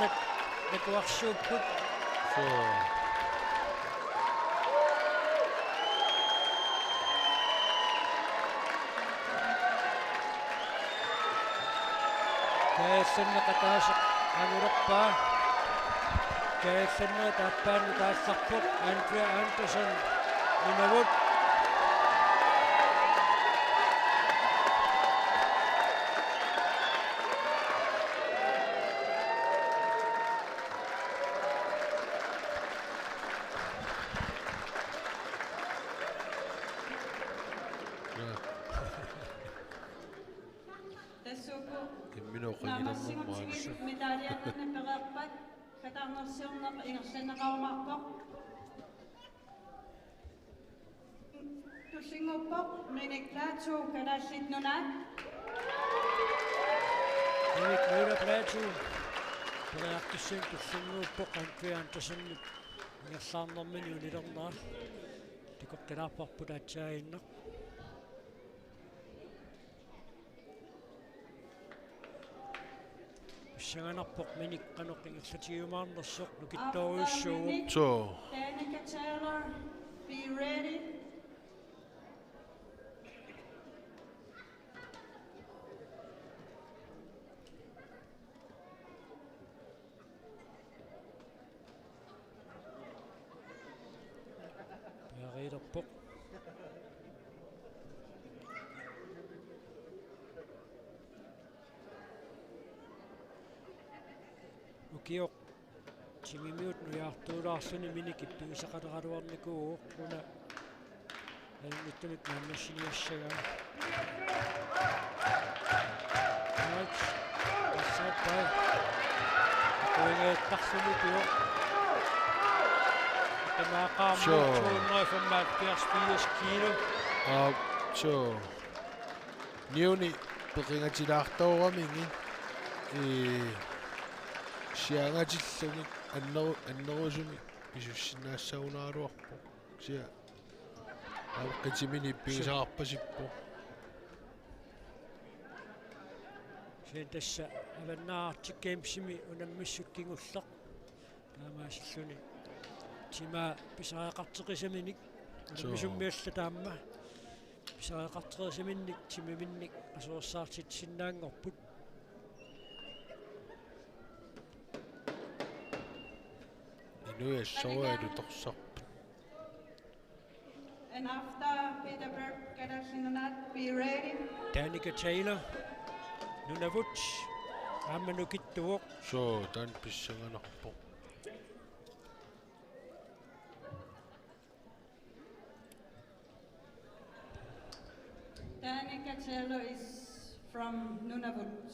Taanat nakuarsuupput. So Kaassanna qataasaq angurerpaa. Kaassanna taappaannu taassarput Andrea Anderson Nunavut. Tusinguuppoq Andrea Anderson ngersaarnermini unilerneraa tikoqqilаарparput atsaaginnaq pissanganarpoq minik qanuq ingerlatigiumaarnersoq nukittoruissuugup so Danica Taylor, be ready. Riiderpoq ukioq timimiut nujaartuulaarluni minikip pigisaqaleraluarnikuuq una alnittumik maammassiniassagaa right outside play kuingeettarsuni pioq Maaqaammuutsuunnerui formaat 80 kilo. so niuni peqingatilaartooramingi siangatilluni annerusumi pisussinaassauunaaluarpu sia qitsimini pigisaqarpasippu Sen tässä avannaartik gamesimi unammissut kingullaq taamaasilluni Tima pisaqarteqisaminik unammissummialla taamma pisaqarteqisaminik timiminnik asuersaartit sinnaangorput inuiassorialu torsarput And after Peter Berg, Katarzyna, be ready. Danica Taylor Nunavut ammanukittuoq so tan pissanganarpo Danica Taylor is from Nunavut.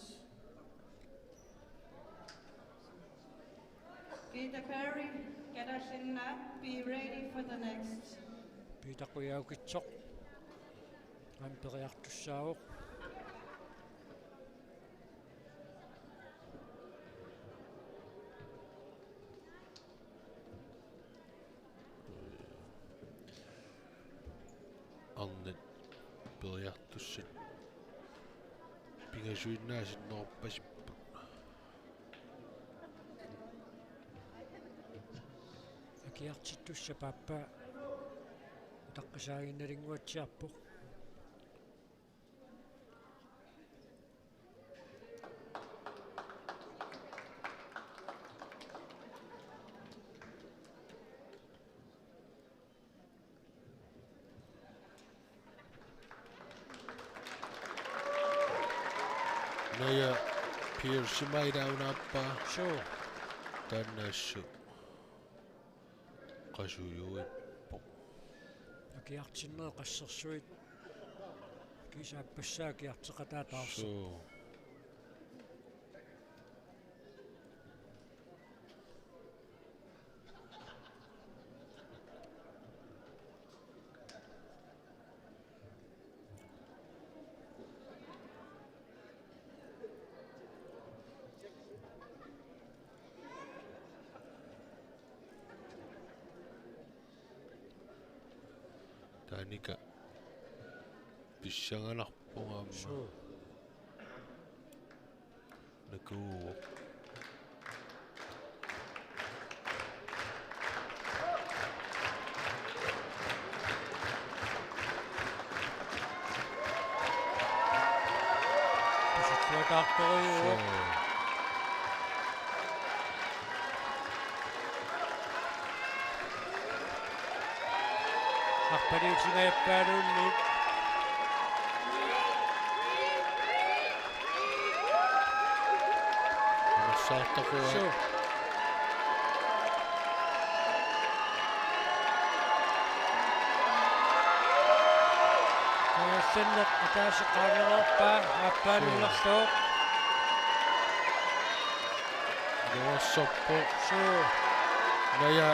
Peter Perry, Katarzyna, be ready for the next. piitaquyaukitsoq amperiartussaaoq arnet periartussit pingasuinnaasinnерпасиппут akiartittussa pappa taqqisaaginnalinguatsiarpoq naya piersimaidaunaappaa sure tannaassu qasuyuippo akiartinner qassersuit kisaappassaakiarteqataataarsu so Danica pissanganarpungaamma sure nakuuq таарториуа арпалиутигааппаалуунни Саартақуа сеннат атаасеққаанерорпаа ааппаалуулерлоо Новассорпо суу Naya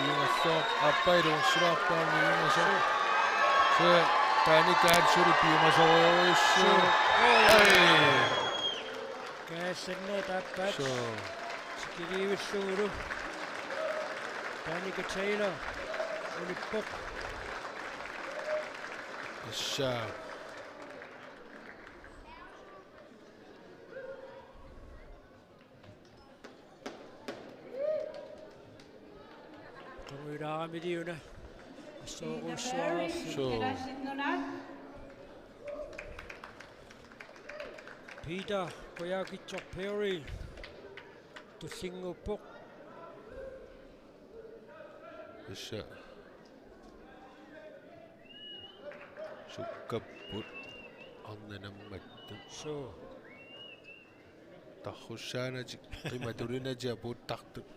Yungasok Apairong Surapan Yungasok Se Panikan Suri Pimasois каассаннаа тааппаат So киливиллугулу таника Taylor улиппоқ Isha Kamuraaramiliuna Peter Perry, assooruussuarersi So. Kedashinnuna. Peter Koyakitso Perry tussinguppoq Isha Sukkaput Annanammattu so Tarrussaanatik qimaturinaji aputtartut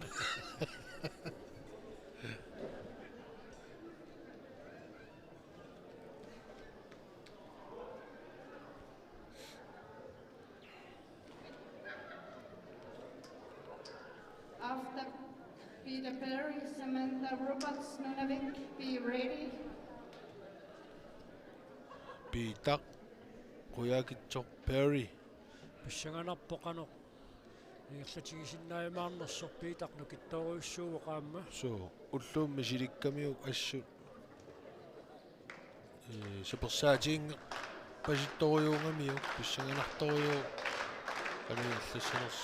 After Peter Perry, Samantha Roberts, Nunavik, be ready. Piitaq Quyakitsoq Perry писсаганарпоқано иерлатигисиннааймаарнерсор Peter нукитторуйуссуу qaamma So уллуумми силиккамиук ассут суперсаатиинга паситторуйуунгамиук писсаганарторуйуу канииллассанерс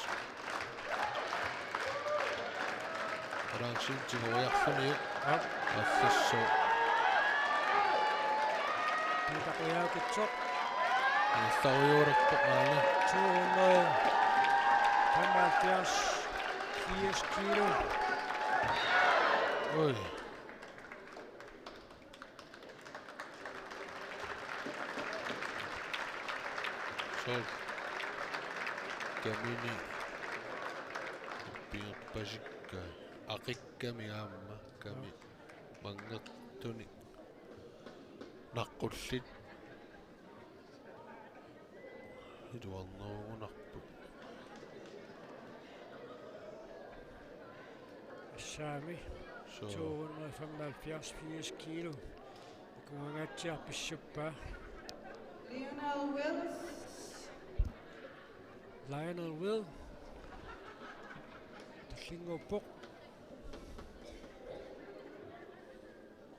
арансиутигориарфуниук аллассоо Peter Koyakitso алларуйуурерпоqaana 275 kilo ой сол камини пиерпасикка ақикками аама ками мангертуни наққуллит идуарнеругунарпу Sami so 275 kilo kuangatia pissuppa Lionel Wills, Lionel Will tussinguppoq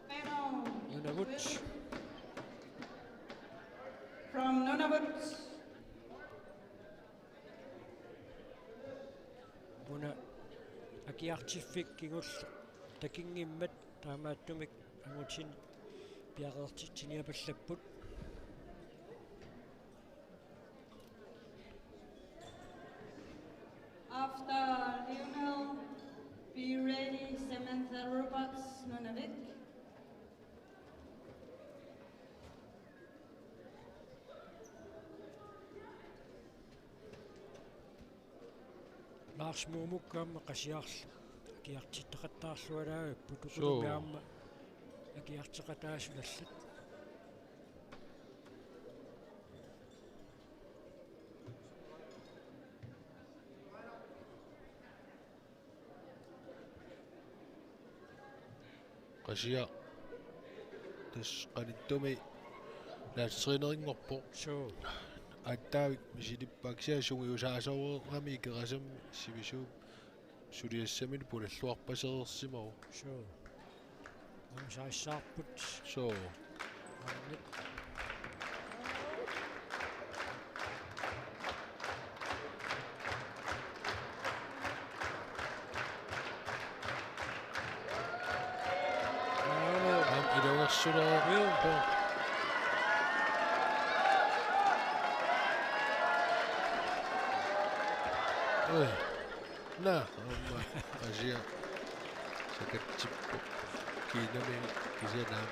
Lionel Nunavut Wills from Nunavut. Buna akiartiffik kingullu takingimmat taamaattumik angutin piaqertitsiniapallapput After Lionel, be ready, Samantha Roberts, Nunavik. Lars Mumukkaamma qasiarlu akiartittaqattaarlualaaga So. putuqulumiaamma akiartiqataasulallat qasiya tas qanittumi laatserineriнгорпо so аттаавик мисилиппаксиасунгиусаасоруерами икерасам сивисуу сулиассамин пулаллуарпасерерсимау so амсаассаарпут so арнит am ilungersulera Oi. Na, amma asia sakatippu kiinami kisianaam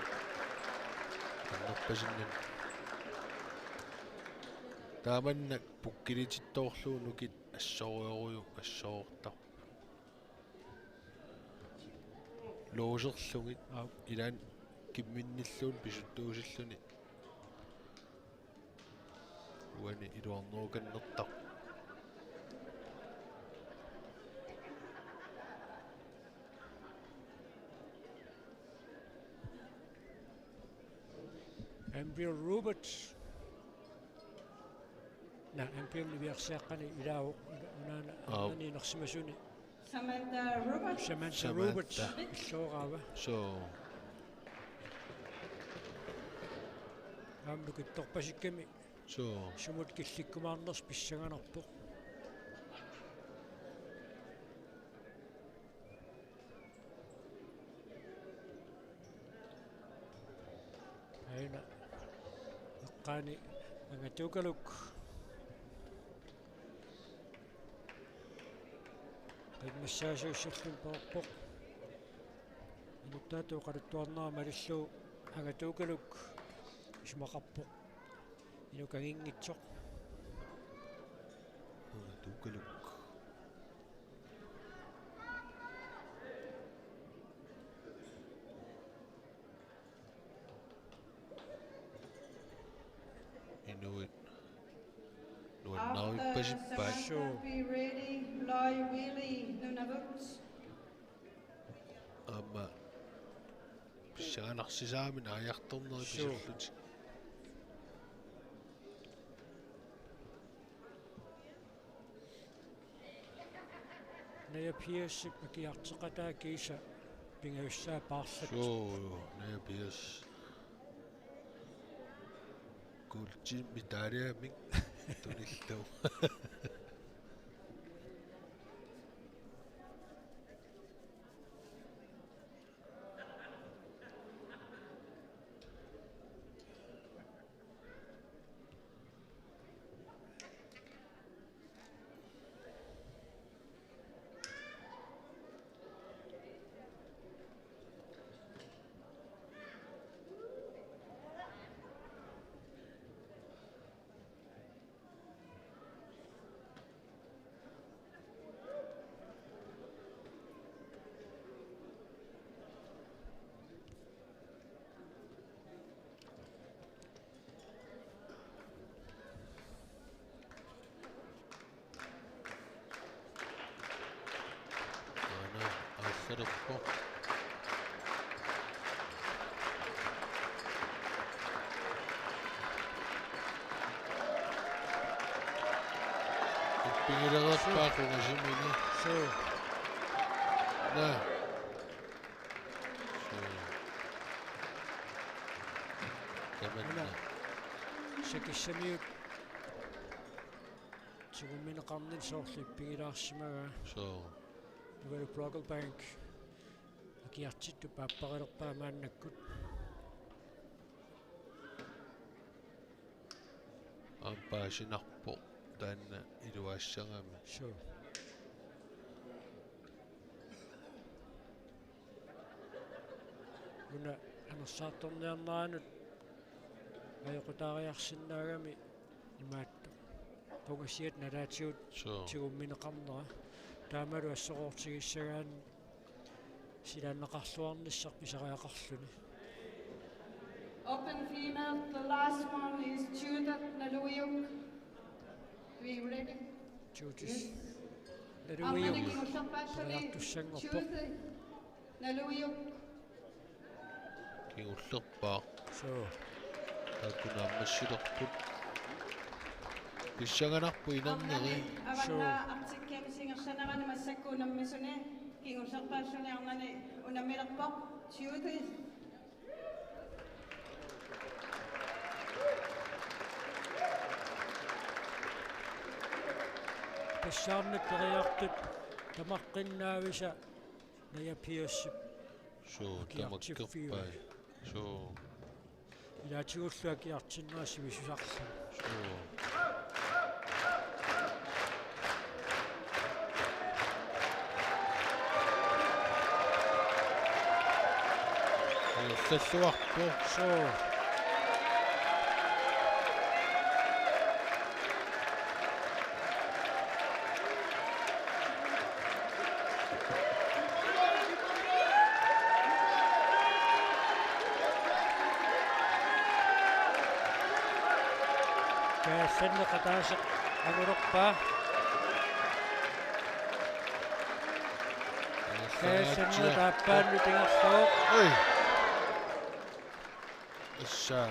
annerpasinnan taamannak pukkilitittoorluunukit assorioriu assoortar looserlungit ilaan kimminnilluun pisuttuusilluni uani iluarnerukannertar Ambiel Roberts. Na Ambiel liviarsiaqqani ilaavuq unaana annani nersimasuni. Samantha Roberts. Samantha Roberts иллуораава. so Aamnukittorpasikkami so sumut killikkumaarners pissanganarpoq. Aina eqqaani angatuukaluk qimmassaasuussallun poorpoq inuttaatu qaluttuarnera malilluu angatuukaluk ismaqarpoq inukangiнгитсоq tukaluk inuit nuannaruippasippaat Samantha, be ready. Loi Wheelie, Nunavut. amma pissanganarsisaamina ajartorneri pisullut Naya Pierce akiarteqataa kiisa pingaussaa paarlat. so naya pias kulchi mitariamik tunillau ana aallarerpo ippigilererpaaqungasimini So na tamanna sakissamiut sigummineqarnin soorlippigilaarsimaga so nugalu Brockle Bank akiartittu paappaqalerpaa maannakkut ampaasinarpo taanna iluaassangami so una anersaartorniarnaanut ajoqutaariarsinnaagami imaattu pungasiat nalaatigut so sigummineqarnera taamalu assoqoortigissagaan silaannaqarluarnissaq pisariaqarluni Open female, the last one is Judith Naluyuk. Be ready. Juutis Ammani naluium kingullorpaalluni Pariartussanngorpoq. Judith Naluyuk. kingullerpaa so taakkunaammassilerput pissanganarpu inerngeri Avanna artikkiamisingersanerani massakkuunammisuni kingullorpaalluni arnani unammilerpoq Judith. passaarnik periartut tamaqqinnaavisa Naya Pierce so tamakkerpai so ilaatигуллу akiartinnerasi visusarlu so Salluarpo. So. Sen qataasaq agurorpa. Sen taappaannu tingerluuq. Oi. Issa.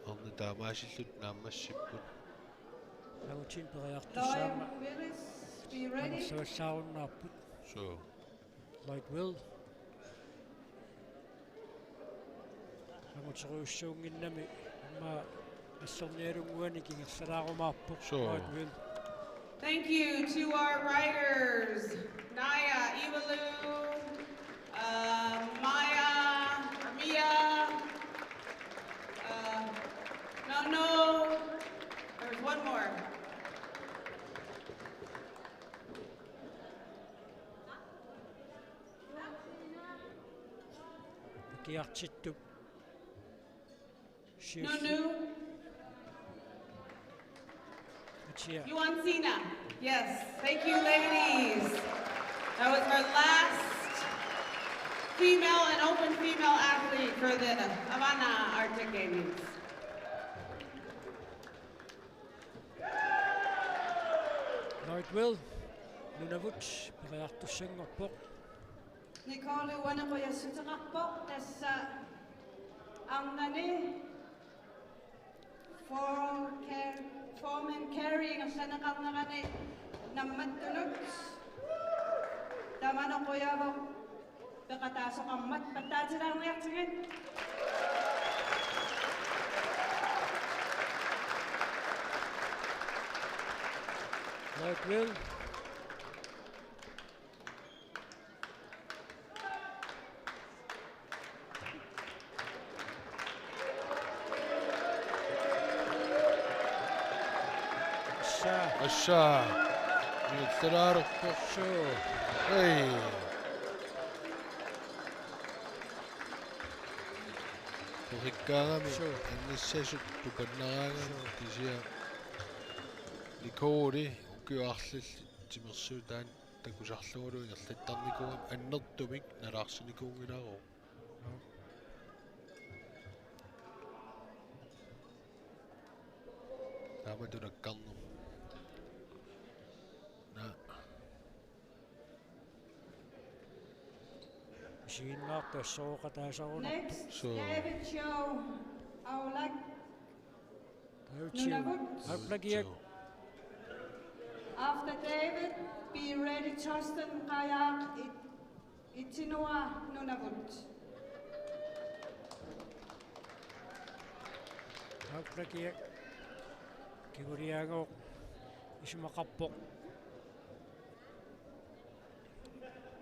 Orna taamaasillут naammassipput. Agutin periartussaama. Liam Willis, be ready. Savassaarunnarput. So. Lloyd Will. Aguteruussuunginnami amma assornialunguani kingersalaarumaarpoq Lloyd Will. Thank you to our riders, Naya, Evalu, Maya, Mia, no, there's one more. Kiartittup. Nunu, Yuancina. Yes, thank you, ladies. That was our last female and open female athlete for the Havana Arctic Games. Lloyd Will. Nunavut periartussanngorpoq. Nicole Wanakoyasutaqarpoq tassa arnani form and carrying sanaqarnerani nammattunut tamanoqoyavoq peqataasoqarmat pattaatilaarniartigit. Lloyd Will. Assa. Yuttararpo. So. Ei. Purikkaarami annassasut tukannaraanga tisia likoori ukiarlall timersuutaan takusarlugulu ingerlattarnikuam annertumik nalaarsunikuungilaru. Taamatulakkarnum. Siinnaartu assooqataasarunartu. Next, So. David Cho, Aulak Tautsiu. Nunavut. Aplagiak. After David, be ready, Torsten Kayak, Itinua Nunavut. Aplagiak. Kiguriagoq. Isumaqarpoq.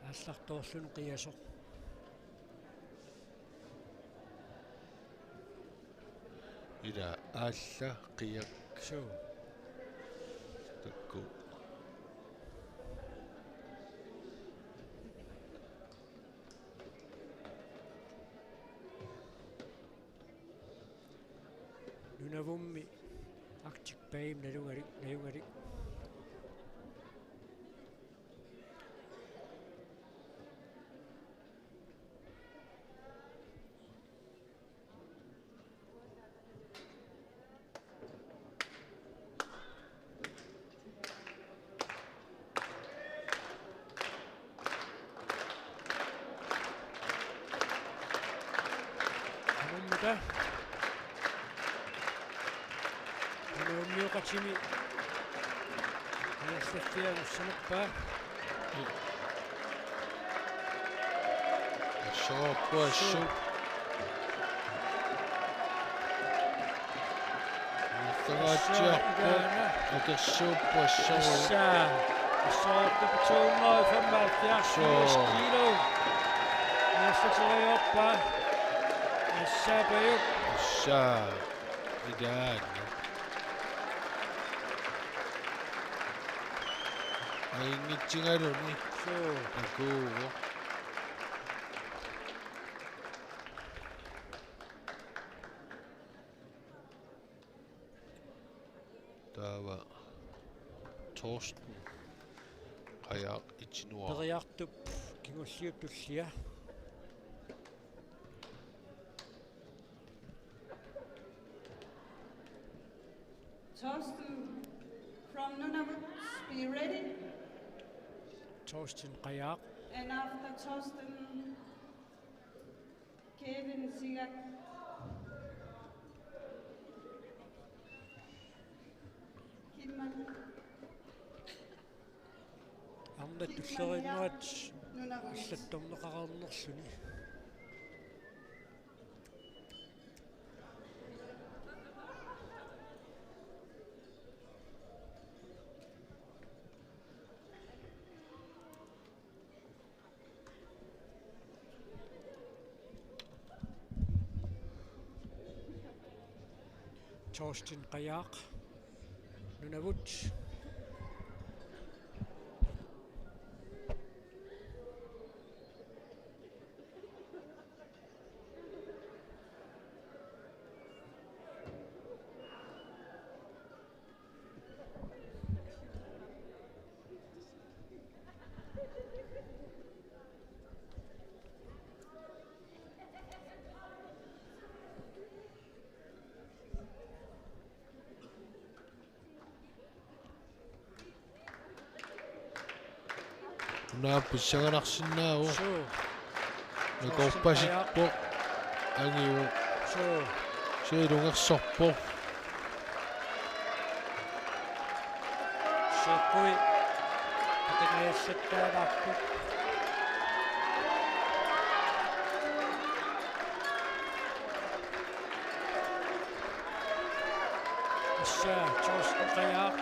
Аллартоорлун қиасоқ. Ila aalla qiyak Suu. takku. Nunavummi Arctic Baim nalungarik. Amummita. Nunummiuqatimi. Anastafiagussanerpaa. Assuarpu assu. Yuttaraatsiarpu akersuuppu assaru. Assaartu 275 kilo. Nastatoriorpa. Assaapajuk. Assa. Idaan. Aingitsingaluni Sure. akuugo taava Torsten qayaaq itinuar Periartup kingulliutullia. Torsten from Nunavut, be ready. Torsten qayaaq. And after Torsten, Kevin Sigat. Kidman. Arna tullerinnuat Nunavut. аллаттарнеқараарнерсуни. Torsten qayaaq. Nunavut. Naappissaganarsinnaagu Sure. nakorpasippo angiu Sure. seelungersorpo Sequi. Patingayassattaalaarpu. Issa Torsten qayaaq.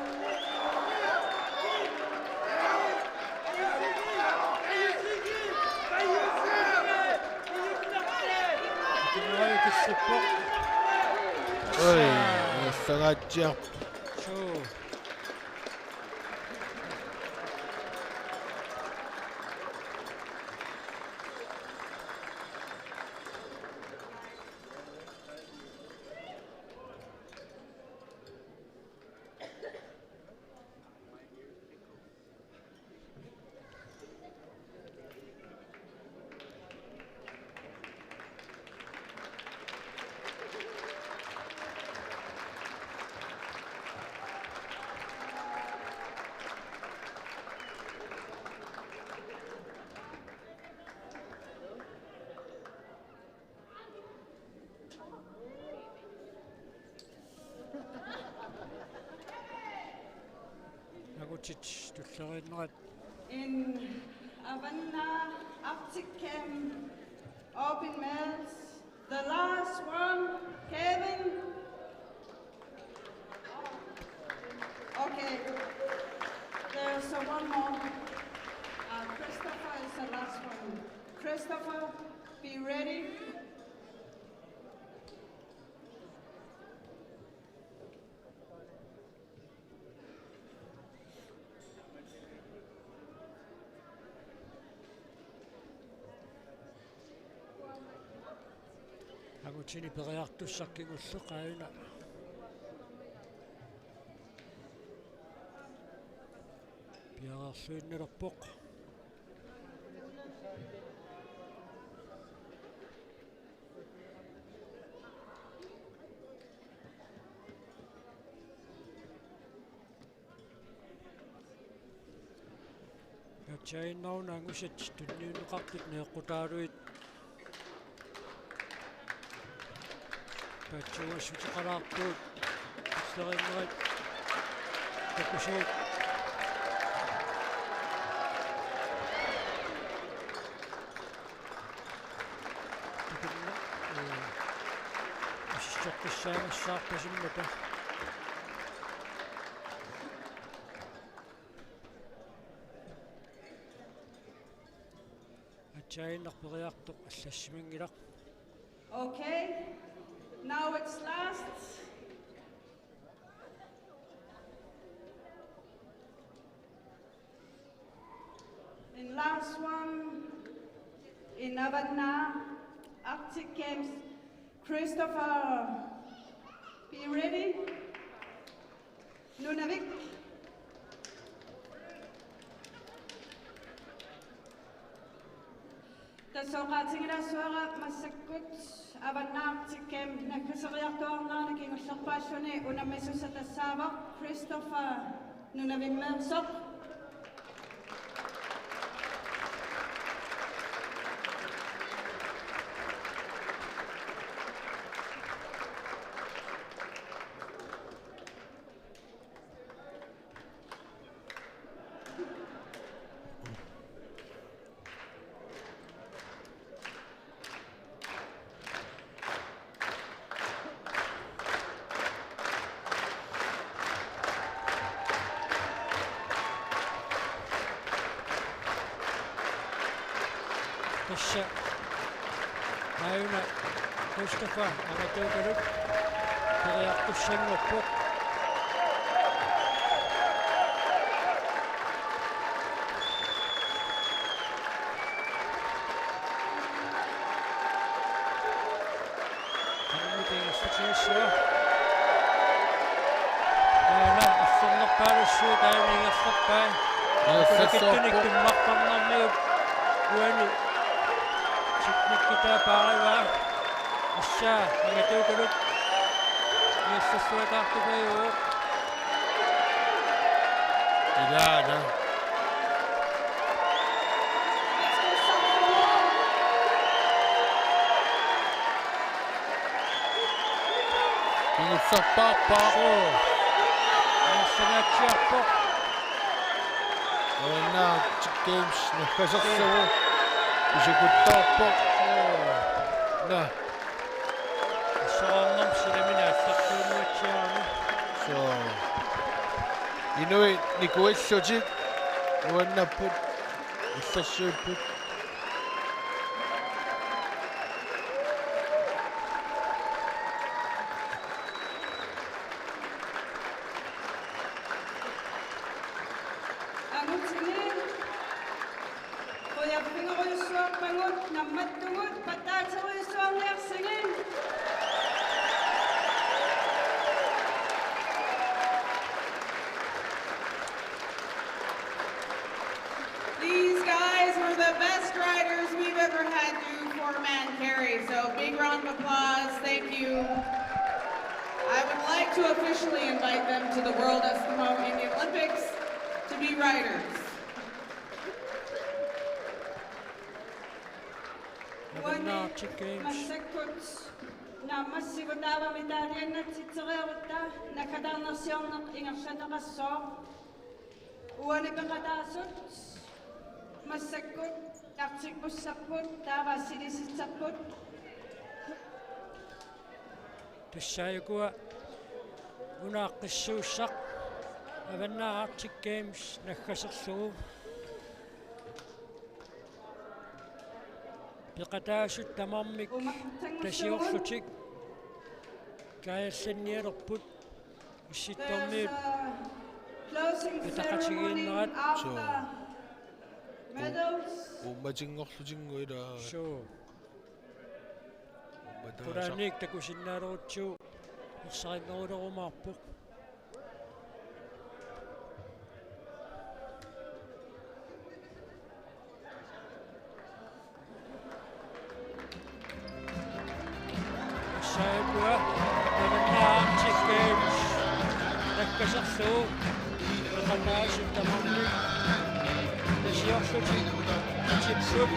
Patingayassatpo. oi nassagaatiar Sure. Nagutit tullerinnerat. In Havana, Arctic Camp, Open Males, the last one, Kevin. Okay, there's one more. Christopher is the last one. Christopher, be ready. Agutini periartussakkingullу qaayuna. Piararsuinnerpoq. Chainnauna angusat tunniuneqarpit neeqqutaaluit patsuussutiqalaartuut иллериннерит такусуут тукинна иссоққиссаамассаарпасиммата ачаиннарпериартоқ аллассимангилақ. Okay, now it's last. last one in Havana, Arctic Games. Christopher, be ready? Nunavik. Tasoqatingila suara masakkut Havana Arctic Games nakasariartuarnaana kingullerpaassuani unammissusatasaava Christopher Nunavimmeersoq. Tässä näynä Mustafa amateutunut periaattu sen loppu. Hän miten sitten näynä assunut päädysyy täynin jossapäin. Kuitenkin tynikkin mahtamnan meillä kueni. Kita päivää. Tässä amateutunut. Missä suotaahti peivuu. Idana. Pingutsa papa. Missä nätsiappo. Havana Arctic Games nakasarsugu. Pisikuttaappo. Nah. Saannam sillä minä sattunuitsiaani. So. Inuit nikuissutik. Nuannapput. Issassuipput. These guys were the best riders we've ever had do four-man carry, so big round of applause, thank you. I would like to officially invite them to the World Eskimo Indian Olympics to be riders. Havana Arctic Games. Masakkut naamassivutaava mitaliannat sitsereerutta nakadarnersiorneq ingerlaneqassoo uanipeqataasut massakkut tartikpussarput taavaassilisitsarput Tussayukua unaaqissuussaq Havana Arctic Games nakkaserlugu. Piqataasut tamarmik tasiorlutik kaayallannialerput issittormiut pitaqatigiinnerat Ummatingorlutinguila. suu puraaniik takusinnaalerutsu ersarinnerulerumaarpuq Saipua Havana Arctic Games nakkaserlugu piqataasut tamarmik tasiorlutik tipput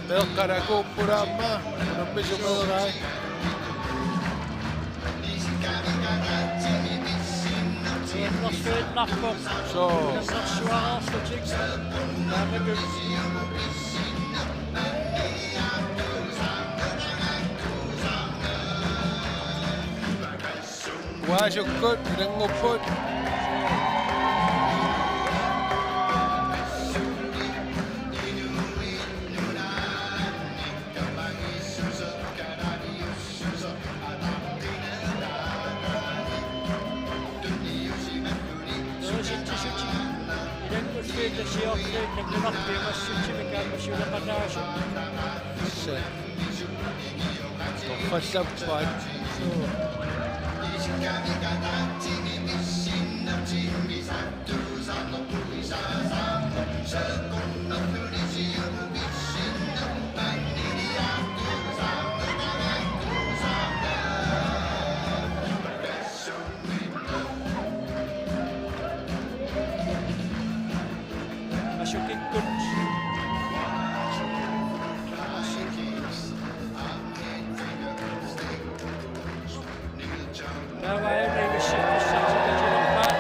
Meqqarakuuppulaamma unammisumelerai. Innersuitnarpuq So. innersuaraarlutik taamagut Waasukkut ilangupput. Sweet the Sea of State, the Knock, the Massive and Mashula Kadash. First up fight. Mashuking Kunch. Now I only wish it was such a good back.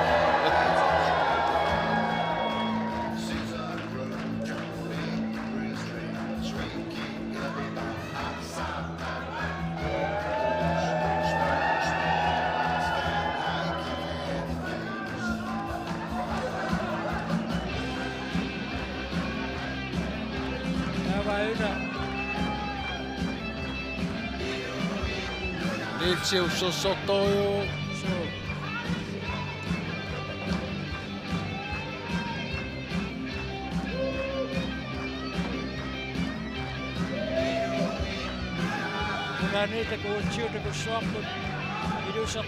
Nilsiu Sosotoyo. Nanita ko chiu to swap ko idusak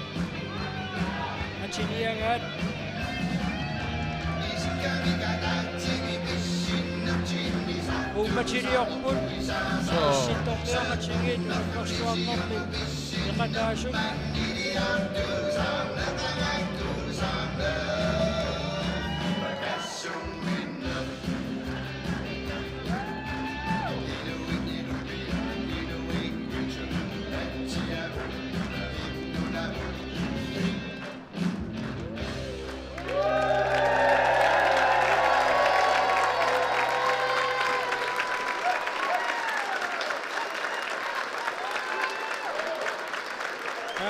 at siniangat Machiriok pun sitok niya machingit swap mo nakadasyo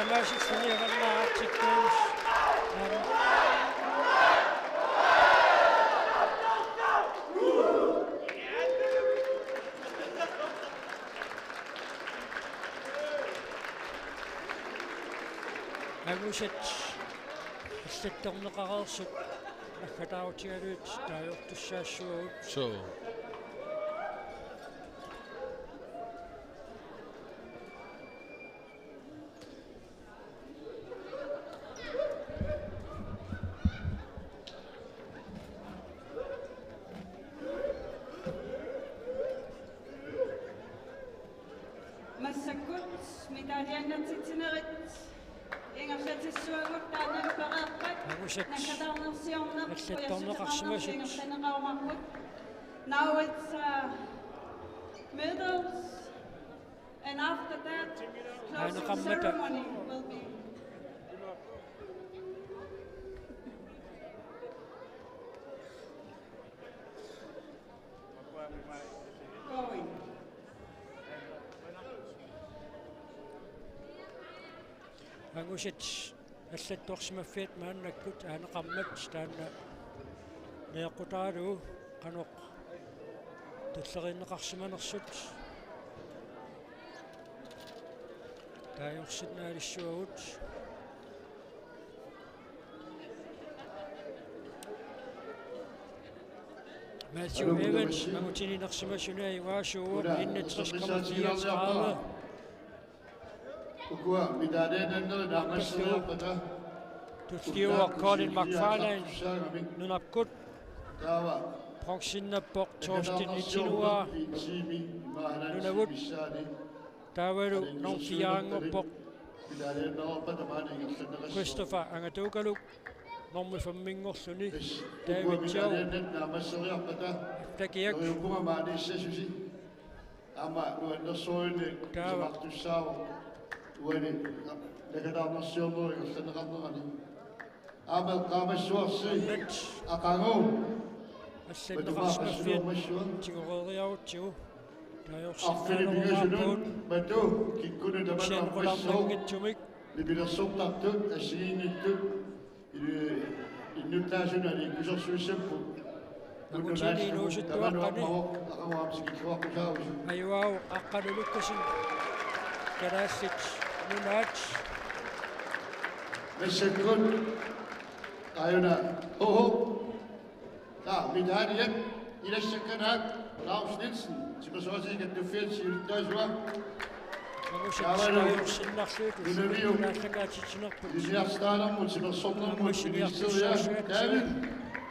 Masih sini karena cikus. Aku setong nakakasok. Nakataw siya rin tayo to sa show. So. Masakut, medalya na titinarit. Inga siya tisuangot tanan parapat. Nakadarnasyon na kuya. Now it's medals, and after that, closing ceremony will be. Going. Aku set toch sama fit man nakut anak kamet dan nakutaru kanok tutsarin nakasma naksut tayong sit na shoot Matthew Evans mangutini naksma shuna iwashu innet tsaskamatiyas qala Tutskiwa Colin McFarlane nunapkut Proxinapok Torsten Itinua nunavut Tawaru Nongkiangopok Christopher Angatukaluk Nomme Famingosuni David Joe Takiak Tawa Wani, nakadamasyong mo yung sanakam Abel kamaswasi, akango. Asset nakasmafit, tingororiaw tiyo. Tayo After the Batu, Kikuna the Shen ko lang langit tumik. Libinasok takto, asingin ito. Inutasyon na rin, kusang susimpo. Ako siya inusit ko akani. Ayaw, akanuluk kasi. Karasic, Nunach. Mesekun, tayo na. Hoho. Ja, mit Harriet, il est chacun Lars Nielsen, tu peux choisir que tu fais sur le joie. Liliastana, moet je maar zonder moet je niet stilstaan.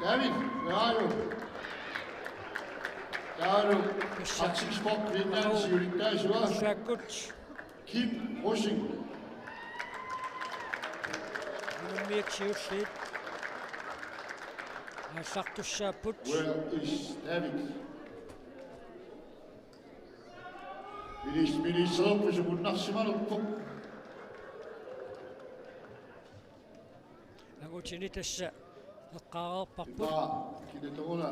David, ja joh. Ja joh, actiespok, Nederlands, jullie thuis hoor. Keep pushing. Where is David? Minister op, ze moet nationaal op. Agutinitas qaaqarparput Kinetona.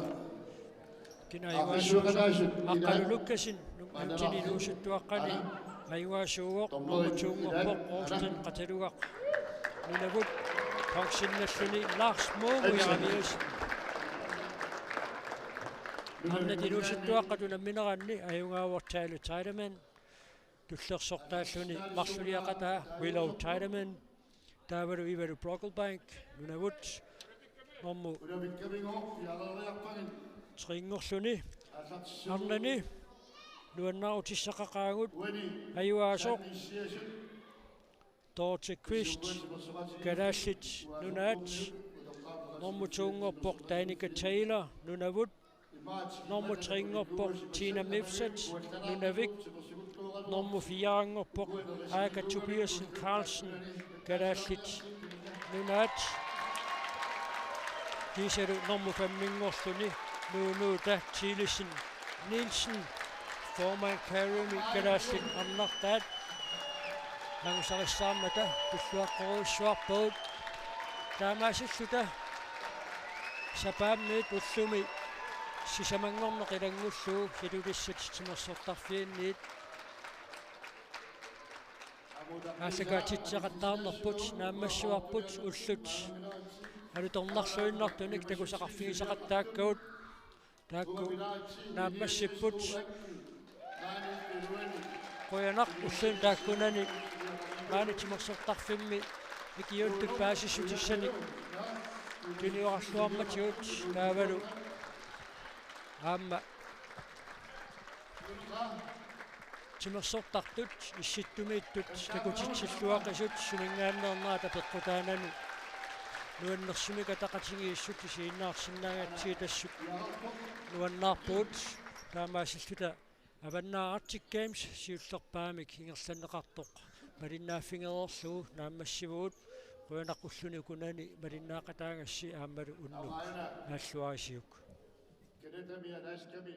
aqalulukkasin nuutini luusuttuaqqani ayuaasuugoq mutuungorpoq oorten qatalugaq nunavut qanksinnalluni Lars Muugujaramius annati luusuttuaqqatuna mineranni ayungaavortaalu Tiedemann tullersortaalluni marsuliaqataa Willow Tiedemann taavaru ivalu Brocklebank nunavut normu tringorluni arnani nuannautissaqaqaagut ayuaasoq Dorte Quist kadaallit nunaat normutuungorpoq Danica Taylor nunavut normu tringorpoq Tina Mifsat nunavik normu fiaangorpoq Aka Tobiasen Carlsen kadaallit nunaat kiisalu normu fammingorluni nuunuuta Tilisen Nielsen formand Karumi kadaallit arnartaat nangusarissaammata tulluaqqoruissuarpoot taamaasilluta sapaammiit ullumi sisamangorneqilangullu silulissat timersortarfiinniit аасакаатитсеқаттаарнерпут нааммассуарпут уллут алуторнарлуиннартуник такусақарфигисақаттааккаут таакку нааммассиппут qoyanaq ulluun taakkunani maani timersortarfimmi ikiyuuttut paasissutissani tunioralluarmatiut taavalu aamma timersortartut issittumiittut takutitsilluaqisut sumingaanneernaata peqqutaanani nuannersumika taqatigiissut isiinnaarsinnaagatsi tassut nuannaarpuut taamaasilluta Avanna Arctic Games siullerpaamik ingerlanneqartoq malinnaaffingeerluu naammassivuut qoyanaqqulluni kunani malinnaaqataagassi aammalu unnu naalluarisiuk Kenetami alaskami